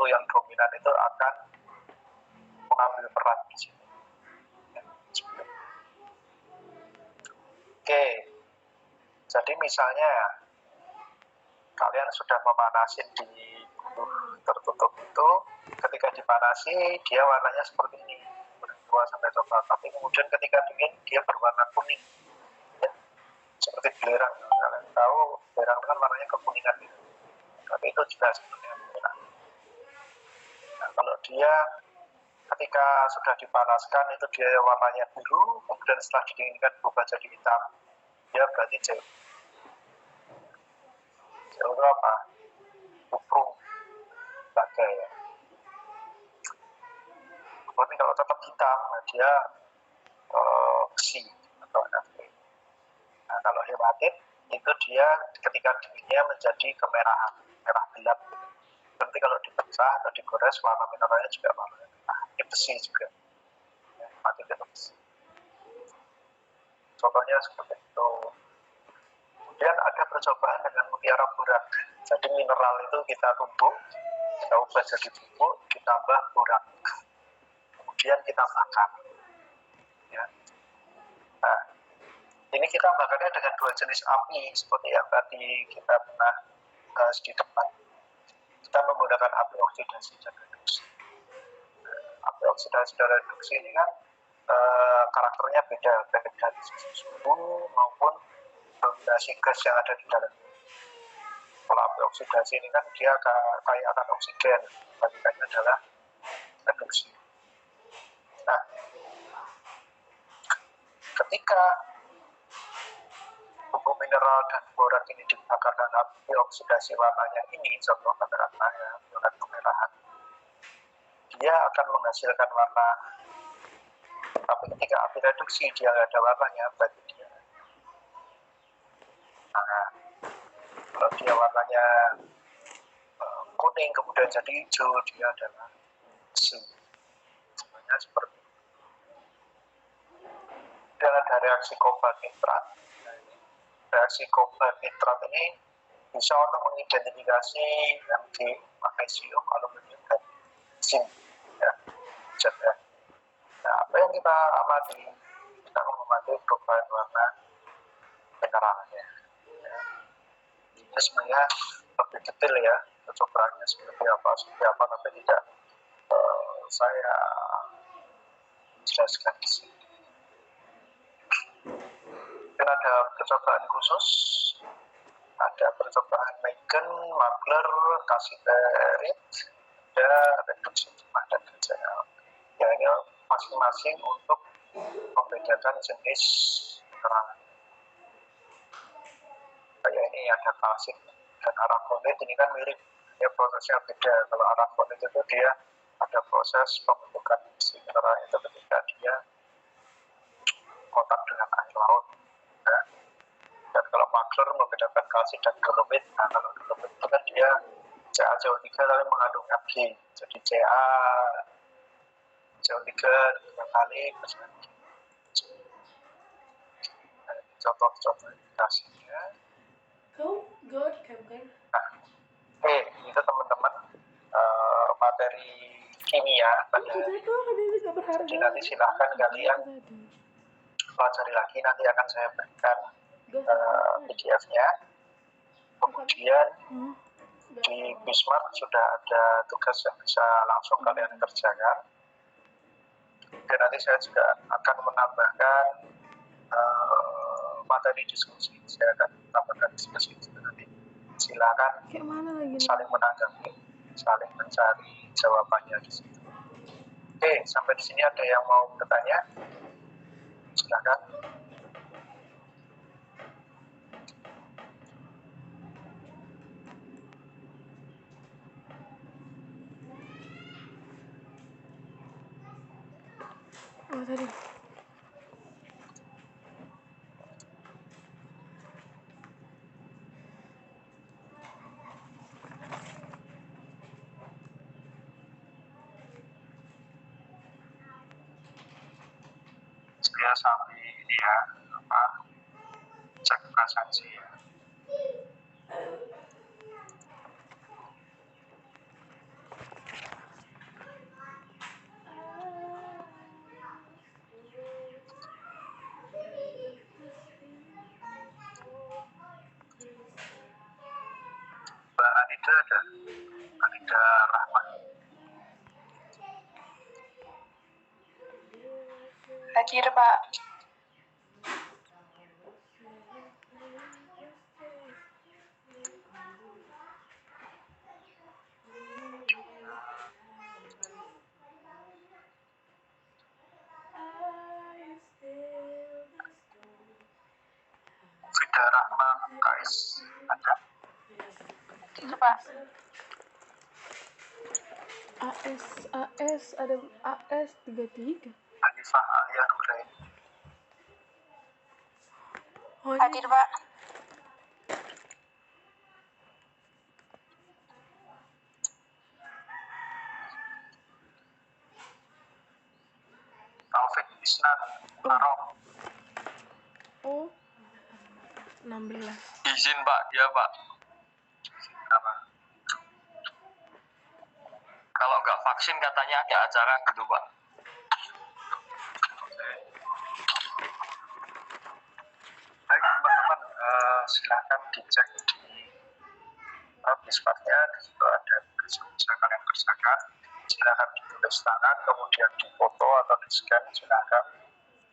tertentu yang dominan itu akan mengambil peran di sini. Oke, jadi misalnya kalian sudah memanasin di buluh tertutup itu, ketika dipanasi dia warnanya seperti ini, berubah sampai coklat. Tapi kemudian ketika dingin dia berwarna kuning, ya, seperti belerang. Kalian tahu belerang kan warnanya kekuningan, tapi itu juga sebenarnya belerang. Nah, kalau dia ketika sudah dipanaskan itu dia warnanya biru, kemudian setelah didinginkan berubah jadi hitam, dia berarti jauh. Jauh itu apa? Buprung, bagai ya. Tapi kalau tetap hitam, dia besi atau Fe. Nah, kalau hematit itu dia ketika dinginnya menjadi kemerahan, merah gelap. Berarti kalau dipecah atau digores warna mineralnya juga warna merah. Ini besi juga. Hematit itu besi. Contohnya seperti itu. Kemudian ada percobaan dengan mutiara borak. Jadi mineral itu kita tumbuk, kita ubah jadi bubuk, ditambah borak. Kemudian kita bakar. Ya. Nah, ini kita bakarnya dengan dua jenis api seperti yang tadi kita pernah bahas di depan. Kita menggunakan api oksidasi dan reduksi. Api oksidasi dan reduksi ini kan karakternya beda dari sisi suhu maupun dominasi gas yang ada di dalam. Kalau api oksidasi ini kan dia kaya akan oksigen, bagiannya adalah reduksi. Nah, ketika bubuk mineral dan borak ini dibakar dengan api oksidasi warnanya ini, contoh katakanlah ya, warna kemerahan, dia akan menghasilkan warna. Tapi ketika api reduksi dia nggak ada warnanya, berarti dia. Nah, kalau dia warnanya kuning kemudian jadi hijau, dia adalah besi. Sebenarnya seperti itu. Dan ada reaksi kobalt nitrat. Reaksi kobalt nitrat ini bisa untuk mengidentifikasi Mg, magnesium, aluminium, dan zinc. Ya, ya. Nah, apa yang kita amati? Kita mengamati perubahan warna mineralnya. Ya. Ini sebenarnya lebih detail ya, percobaannya seperti apa, tapi tidak saya jelaskan di sini. Dan ada percobaan khusus, ada percobaan Meigen, Magler, Cassirer, ada reduksi timah dan gejala. Ya, ini masing-masing untuk membedakan jenis mineral. Kayak ini ada kalsit dan aragonit, ini kan mirip, ya prosesnya beda. Kalau aragonit itu dia ada proses pembentukan si mineral itu ketika dia kontak dengan air laut. Ya. Dan kalau Magler membedakan kalsit dan dolomit, nah kalau dolomit itu kan dia CaCO3 tapi mengandung Mg, jadi CaCO3 dua kali bersama. Contoh-contoh indikasinya. Nah, itu teman-teman materi kimia pada jadi nanti silahkan kalian pelajari lagi, nanti akan saya berikan PDF-nya. Kemudian di Bismarck sudah ada tugas yang bisa langsung kalian kerjakan. Dan nanti saya juga akan menambahkan materi diskusi. Saya akan tambahkan diskusi itu nanti. Silakan saling menanggapi, saling mencari jawabannya di situ. Oke, sampai di sini ada yang mau bertanya? Silakan. Tadi. Saya sampai ini ya, cek prestasi ya. ada Anida Rahman. Hadir, Pak. Fida Rahma Kais ada. Hadir, Pak. AS ada AS 33. Hanifah Alia Nuraini. Hadir, Pak. Taufik Isnan Arok. Oh 16. Izin Pak, dia Pak. Nama. Kalau nggak vaksin katanya ada acara gitu Pak. Baik teman-teman, silahkan dicek di Bispatnya. Di situ ada tugas kalian kerjakan. Silahkan ditulis tangan, kemudian difoto atau di scan, silahkan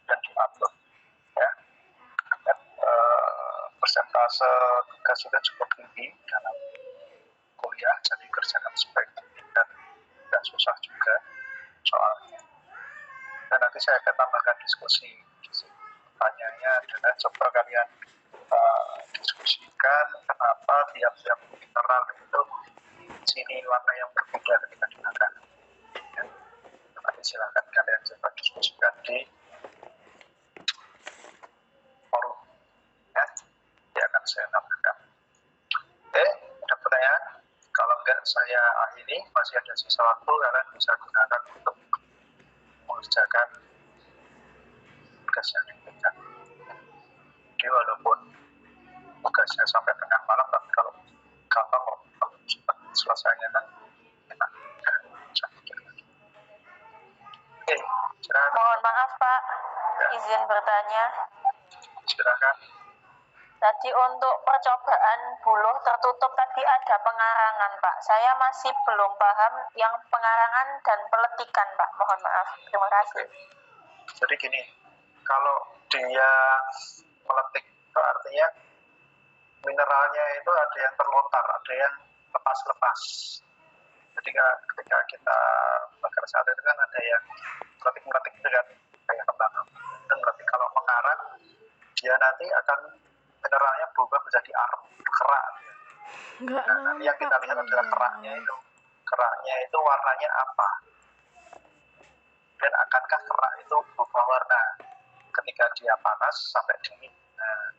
dan diupload. Ya. Dan, persentase tugas itu cukup tinggi dalam kuliah, jadi kerjakan sebaik mungkin dan tidak susah juga soalnya. Dan nanti saya akan tambahkan diskusi. Pertanyaannya adalah coba kalian diskusikan kenapa tiap-tiap mineral itu sini warna yang berbeda ketika digunakan. Ya. Nanti silakan kalian coba diskusikan di forum. Ya, dia akan saya tambahkan. Oke, ada pertanyaan? Kalau enggak saya akhiri, masih ada sisa waktu kalian bisa gunakan untuk mengerjakan tugas yang diberikan. Jadi walaupun tugasnya sampai tengah malam, tapi kalau gampang kalau cepat selesainya kan enak. Oke, silakan. Mohon maaf, Pak. Ya. Izin bertanya. Silakan. Tadi untuk percobaan buluh tertutup tadi ada pengarangan, Pak. Saya masih belum paham yang pengarangan dan peletikan, Pak. Mohon maaf. Terima kasih. Jadi gini, kalau dia meletik itu artinya mineralnya itu ada yang terlontar, ada yang lepas-lepas. Ketika kita bekerja itu kan ada yang meletik itu kan kayak kembang. Dan meletik kalau mengarang, dia nanti akan mineralnya berubah menjadi arem, kerak. Enggak Nah, nanti yang kita lihat adalah keraknya itu. Keraknya itu warnanya apa? Dan akankah kerak itu berubah warna ketika dia panas sampai dingin? Nah,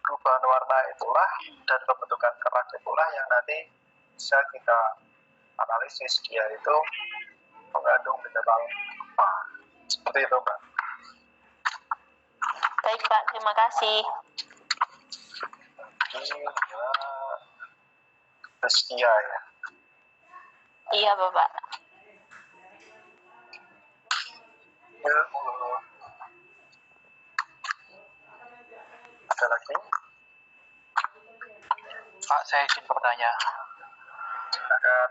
perubahan warna itulah dan pembentukan kerak itulah yang nanti bisa kita analisis dia itu mengandung mineral apa. Seperti itu, Mbak. Baik, Pak. Terima kasih. Ini Rizkia ya. Iya, Bapak. Ya, ada lagi? Pak, saya izin bertanya. Silakan.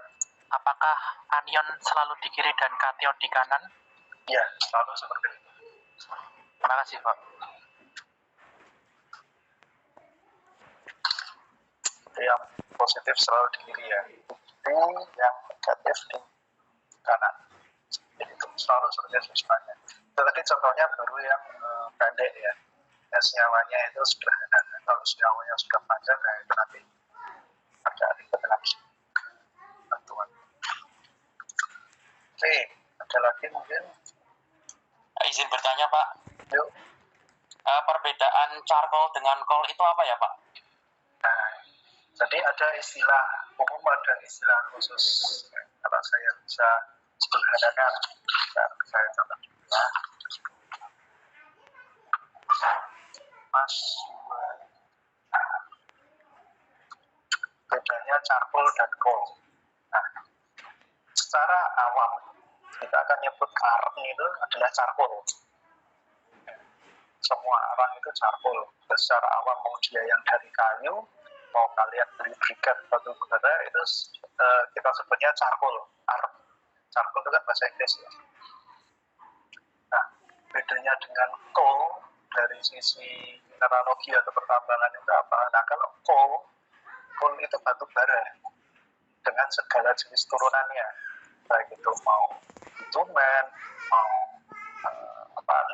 Apakah anion selalu di kiri dan kation di kanan? Ya, selalu seperti itu. Terima kasih, Pak. Yang positif selalu di kiri ya. Yang negatif di kanan. Jadi itu selalu seperti itu sebenarnya. Itu tadi contohnya baru yang pendek ya. Senyawanya itu sederhana. Kalau senyawanya sudah panjang, nah itu nanti ada ribet lagi. Bantuan. Oke, ada lagi mungkin? Izin bertanya, Pak. Yuk. Perbedaan charcoal dengan coal itu apa ya, Pak? Nah, jadi ada istilah umum, ada istilah khusus. Kalau saya bisa sederhanakan, saya contoh dulu ya. Mas, bedanya charcoal dan coal. Nah, secara awam kita akan nyebut arang itu adalah charcoal. Semua arang itu charcoal. Secara awam mau dia yang dari kayu mau kalian beli briket batu bara itu kita sebutnya charcoal. Charcoal itu kan bahasa Inggris ya. Nah, bedanya dengan coal dari sisi mineralogi atau pertambangan itu apa? Nah, kalau coal itu batu bara dengan segala jenis turunannya, baik itu mau bitumen, mau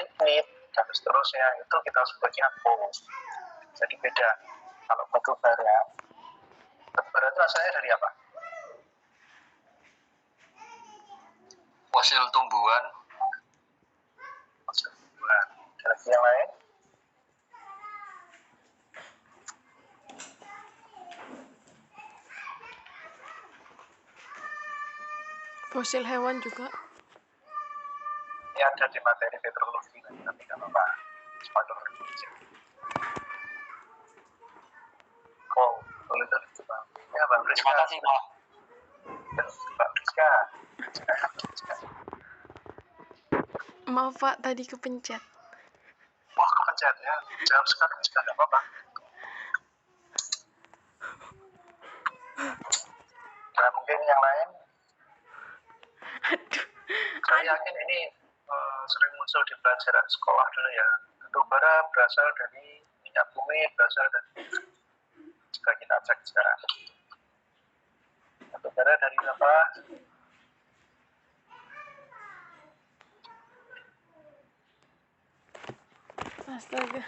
lignit dan seterusnya, itu kita sebutnya coal. Jadi beda. Kalau batu bara itu asalnya dari apa? Fosil tumbuhan. Fosil tumbuhan. Ada lagi yang lain? Fosil hewan juga. Ini ada di materi petrologi, tapi nggak apa-apa. Sepadan berbicara. Coal itu di Jepang. Ya, Bang Rizka. Terima kasih, Pak. Mbak Rizka. Maaf Pak, tadi kepencet. Wah, kepencet ya. Jawab sekarang juga nggak apa-apa. Dan mungkin yang lain, Aduh. saya yakin ini sering muncul di pelajaran sekolah dulu ya. Batu bara berasal dari minyak bumi, berasal dari, jika kita cek sekarang. Batu bara dari apa? Astaga.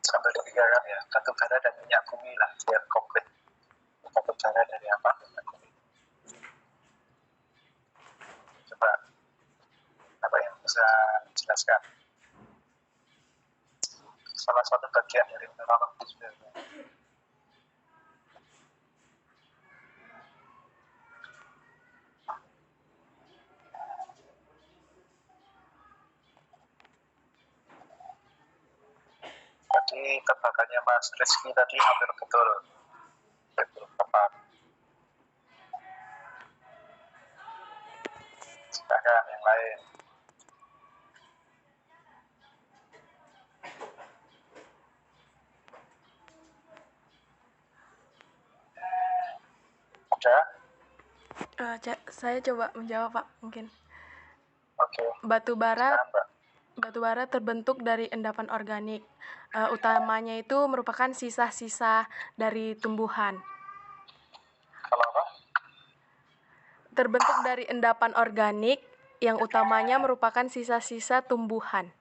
Sambil dipikirkan ya, batu bara dan minyak bumi lah, biar komplit. Batu bara dari apa? Minyak bumi. Coba, apa yang bisa dijelaskan? Salah satu bagian dari mineralogi sebenarnya. Tadi tebakannya Mas Rizky tadi hampir betul tepat. Silakan yang lain. Ada? Saya coba menjawab Pak, mungkin. Oke. Batu bara Silakan, Mbak. Batu bara terbentuk dari endapan organik. Utamanya itu merupakan sisa-sisa dari tumbuhan. Kalau apa? Terbentuk dari endapan organik yang utamanya merupakan sisa-sisa tumbuhan.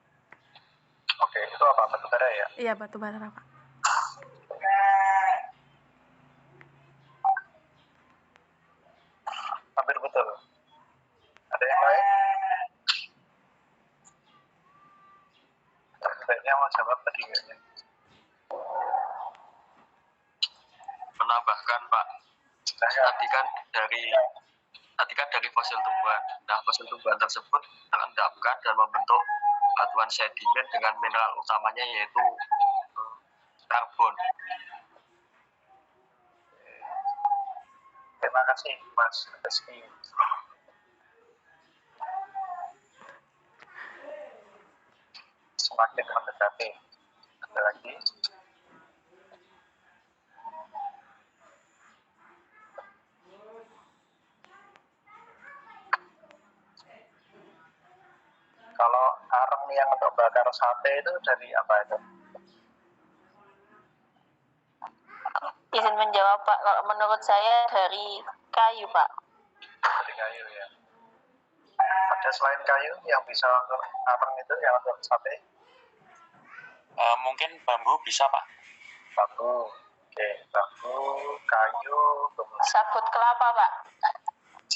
Oke, itu apa? Batu bara ya? Iya, batu bara Pak. Hampir betul. Ada yang lain? Sebaiknya mau jawab tadi kayaknya. Menambahkan Pak, Silakan. tadi kan dari fosil tumbuhan. Nah, fosil tumbuhan tersebut terendapkan dan membentuk batuan sedimen dengan mineral utamanya yaitu karbon. Terima kasih Mas Rizky. Semakin mendekati. Ada lagi? Kalau areng yang untuk bakar sate itu dari apa itu? Izin menjawab Pak, kalau menurut saya dari kayu Pak. Dari kayu ya. Ada selain kayu yang bisa untuk areng itu, yang untuk sate? Mungkin bambu bisa, Pak. Bambu. Oke, bambu, kayu, kemudian Sabut kelapa Pak.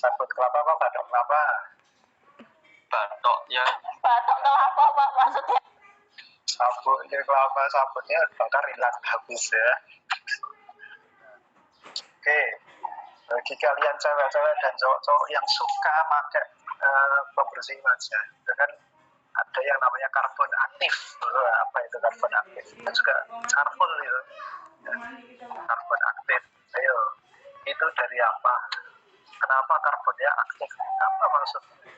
sabut kelapa apa batok kelapa? Batoknya Batok kelapa Pak maksudnya. Sabutnya kelapa, sabutnya bakar hilang habis ya. Oke, bagi kalian cewek-cewek dan cowok-cowok yang suka pakai pembersih wajah, itu kan ada yang namanya karbon aktif. Apa itu karbon aktif? Itu juga karbon itu. Ya, karbon aktif. Ayo, itu dari apa? Kenapa karbonnya aktif? Apa maksudnya?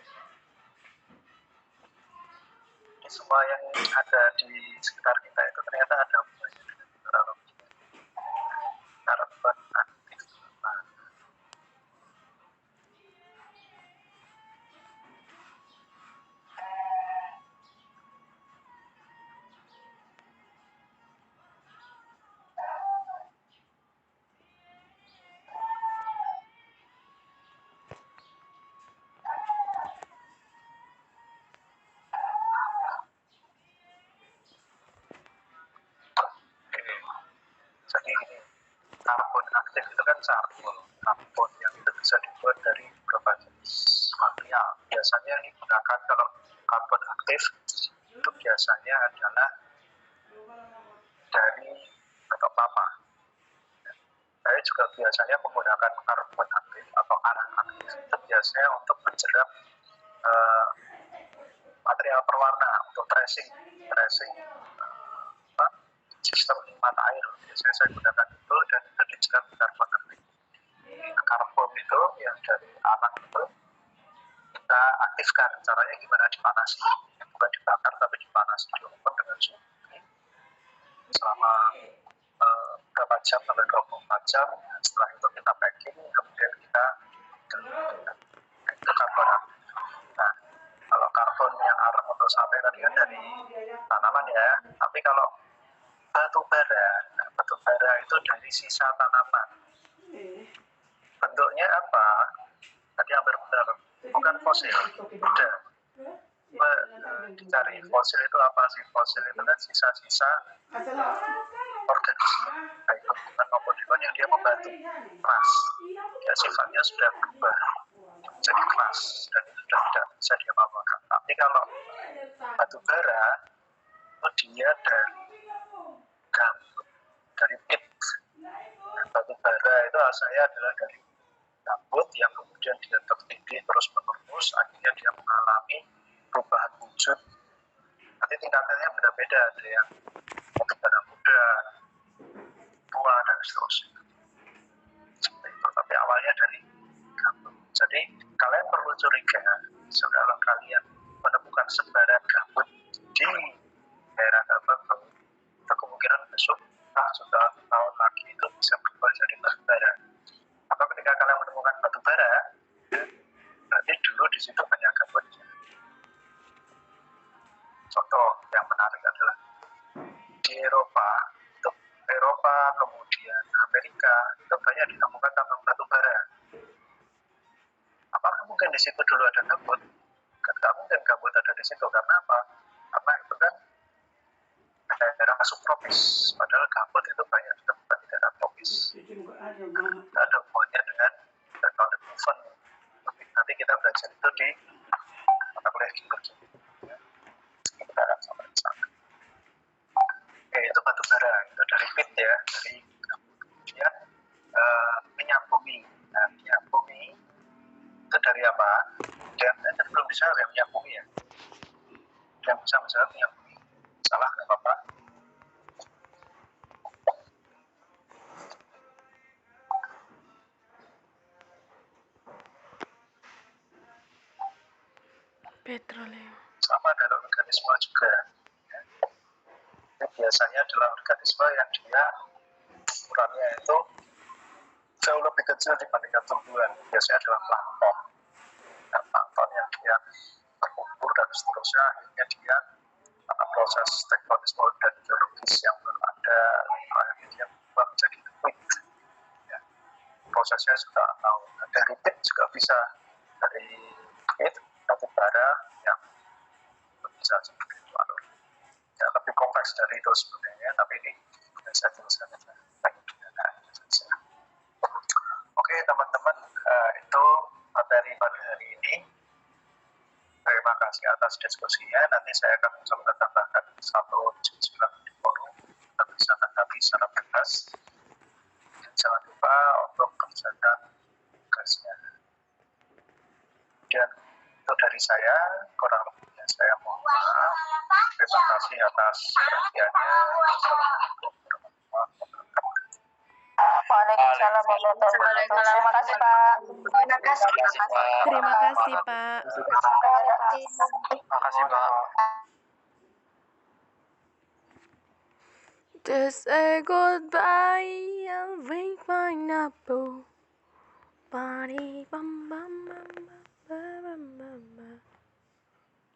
Jadi semua yang ada di sekitar kita itu ternyata ada hubungannya dengan mineralogi. Karbon aktif. Nah, jadi ini karbon aktif itu kan karbon. Karbon yang itu bisa dibuat dari beberapa jenis material. Biasanya yang digunakan kalau karbon aktif itu biasanya adalah dari batok kelapa. Saya juga biasanya menggunakan karbon aktif atau arang aktif itu biasanya untuk menjerat material perwarna untuk tracing sistem mata air. Biasanya saya gunakan itu dan itu dijerat karbon aktif. Karbon itu yang dari arang itu kita aktifkan. Caranya gimana? Dipanasi, bukan dibakar tapi dipanasi di oven dengan suhu selama berapa jam sampai 24 jam. Setelah itu kita packing, kemudian kita itu karbon aktif. Nah, kalau karbon yang arang untuk sate tadi kan dari tanaman ya, tapi kalau batu bara itu dari sisa tanaman. Bentuknya apa? Tadi hampir benar, bukan fosil. Udah dicari fosil itu apa sih? Fosil itu kan sisa-sisa organisme baik tumbuhan maupun hewan yang dia membantu keras. Ya sifatnya sudah berubah jadi keras dan sudah tidak bisa diapa-apakan. Tapi kalau batu bara itu dia dari gambut, dari pit. Batu bara itu asalnya adalah dari gambut yang kemudian dia tertindih terus menerus, akhirnya dia mengalami perubahan wujud. Nanti tingkatannya beda-beda, ada yang batu bara muda, tua dan seterusnya. Seperti itu. Tapi awalnya dari gambut. Jadi kalian perlu curiga, saudara kalian menemukan sebaran gambut di daerah tertentu, itu kemungkinan besok sudah tahun lagi itu bisa berubah jadi batu bara. Atau ketika kalian menemukan batu bara, ya, berarti dulu di situ banyak gambutnya. Contoh yang menarik adalah di Eropa, kemudian Amerika, itu banyak ditemukan tambang batu bara. Apakah mungkin di situ dulu ada gambut? Kan nggak mungkin gambut ada di situ, karena apa? Karena itu kan daerah subtropis, padahal gambut itu banyak ditemukan di daerah tropis. Ada hubungannya dengan tectonic movement. Nanti kita belajar itu di mata kuliah geologi. Kita akan sampai ke sana. Oke, itu batu bara, itu dari pit ya, dari gambut. Kemudian minyak bumi. Nah, minyak bumi itu dari apa? Dan belum dijawab ya minyak bumi ya. Dan bisa menjawab minyak bumi. Salah nggak apa-apa. Petroleum. Sama dengan organisme juga. Ya. Ini biasanya adalah organisme yang dia ukurannya itu jauh lebih kecil dibandingkan tumbuhan. Biasanya adalah plankton. Dan plankton yang dia berkumpul dan seterusnya, akhirnya dia karena proses tektonisme dan geologis yang belum ada, akhirnya dia berubah menjadi liquid. Ya. Prosesnya juga tahu. Dari pit juga bisa, dari pit batu bara yang bisa seperti itu alur. Ya, lebih kompleks dari itu sebenarnya, tapi ini bisa jelaskan saja. Oke teman-teman, itu materi pada hari ini. Terima kasih atas diskusinya. Nanti saya akan coba tambahkan satu jenis di forum, kita bisa tanggapi secara bebas. Dan jangan lupa untuk kerjakan tugasnya. Dan itu dari saya, kurang lebihnya saya mohon maaf. Terima kasih atas perhatiannya. Assalamualaikum warahmatullahi wabarakatuh. Waalaikumsalam warahmatullahi wabarakatuh. Terima kasih Pak. Terima kasih, Pak. Terima kasih, Pak. Terima kasih. Terima kasih, Pak. To say goodbye, I'll drink pineapple. Body, bum, bum, bum, bum, bum, bum, bum.